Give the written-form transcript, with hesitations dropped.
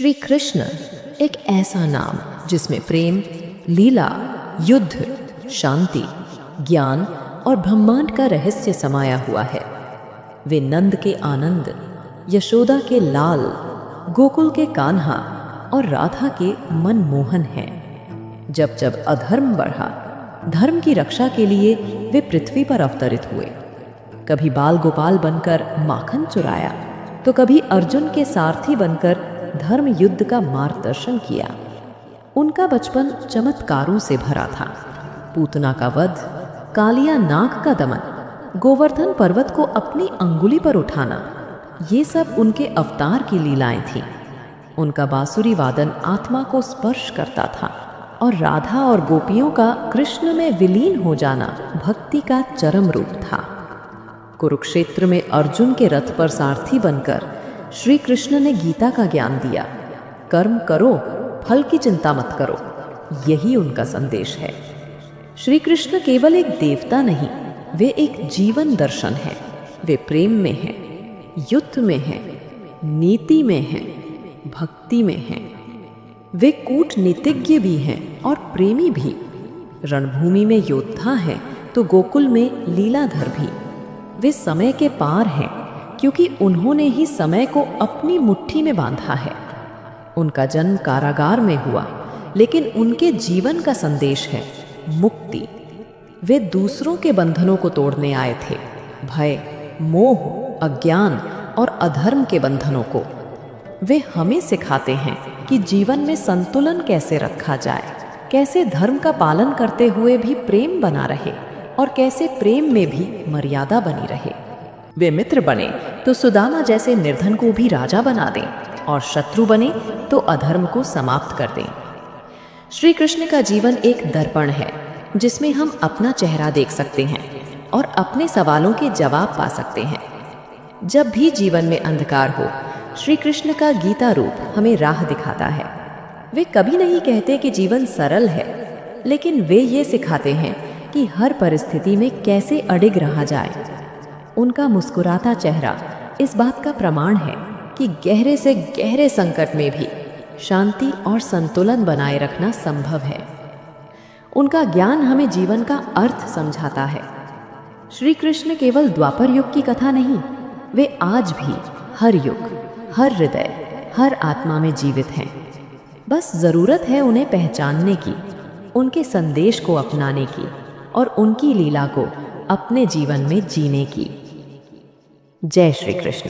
श्री कृष्ण एक ऐसा नाम जिसमें प्रेम, लीला, युद्ध, शांति, ज्ञान और ब्रह्मांड का रहस्य समाया हुआ है। वे नंद के आनंद, यशोदा के लाल, गोकुल के कान्हा और राधा के मनमोहन हैं। जब जब अधर्म बढ़ा, धर्म की रक्षा के लिए वे पृथ्वी पर अवतरित हुए। कभी बाल गोपाल बनकर माखन चुराया, तो कभी अर्जुन के सारथी बनकर धर्म युद्ध का मार्गदर्शन किया। उनका बचपन चमत्कारों से भरा था। पूतना का वध, कालिया नाग का दमन, गोवर्धन पर्वत को अपनी अंगुली पर उठाना, ये सब उनके अवतार की लीलाएं थीं। उनका बांसुरी वादन आत्मा को स्पर्श करता था और राधा और गोपियों का कृष्ण में विलीन हो जाना भक्ति का चरम रूप था। कुरुक्षेत्र में अर्जुन के रथ पर सारथी बनकर श्री कृष्ण ने गीता का ज्ञान दिया। कर्म करो, फल की चिंता मत करो, यही उनका संदेश है। श्री कृष्ण केवल एक देवता नहीं, वे एक जीवन दर्शन है। वे प्रेम में हैं, युद्ध में हैं, नीति में हैं, भक्ति में हैं। वे कूटनीतिज्ञ भी हैं और प्रेमी भी। रणभूमि में योद्धा हैं तो गोकुल में लीलाधर भी। वे समय के पार हैं क्योंकि उन्होंने ही समय को अपनी मुट्ठी में बांधा है। उनका जन्म कारागार में हुआ, लेकिन उनके जीवन का संदेश है मुक्ति। वे दूसरों के बंधनों को तोड़ने आए थे, भय, मोह, अज्ञान और अधर्म के बंधनों को। वे हमें सिखाते हैं कि जीवन में संतुलन कैसे रखा जाए, कैसे धर्म का पालन करते हुए भी प्रेम बना रहे और कैसे प्रेम में भी मर्यादा बनी रहे। वे मित्र बने तो सुदामा जैसे निर्धन को भी राजा बना दें और शत्रु बने तो अधर्म को समाप्त कर दें। श्री कृष्ण का जीवन एक दर्पण है जिसमें हम अपना चेहरा देख सकते हैं और अपने सवालों के जवाब पा सकते हैं। जब भी जीवन में अंधकार हो, श्री कृष्ण का गीता रूप हमें राह दिखाता है। वे कभी नहीं कहते कि जीवन सरल है, लेकिन वे ये सिखाते हैं कि हर परिस्थिति में कैसे अडिग रहा जाए। उनका मुस्कुराता चेहरा इस बात का प्रमाण है कि गहरे से गहरे संकट में भी शांति और संतुलन बनाए रखना संभव है। उनका ज्ञान हमें जीवन का अर्थ समझाता है। श्री कृष्ण केवल द्वापर युग की कथा नहीं, वे आज भी हर युग, हर हृदय, हर आत्मा में जीवित हैं। बस जरूरत है उन्हें पहचानने की, उनके संदेश को अपनाने की और उनकी लीला को अपने जीवन में जीने की। जय श्री कृष्ण।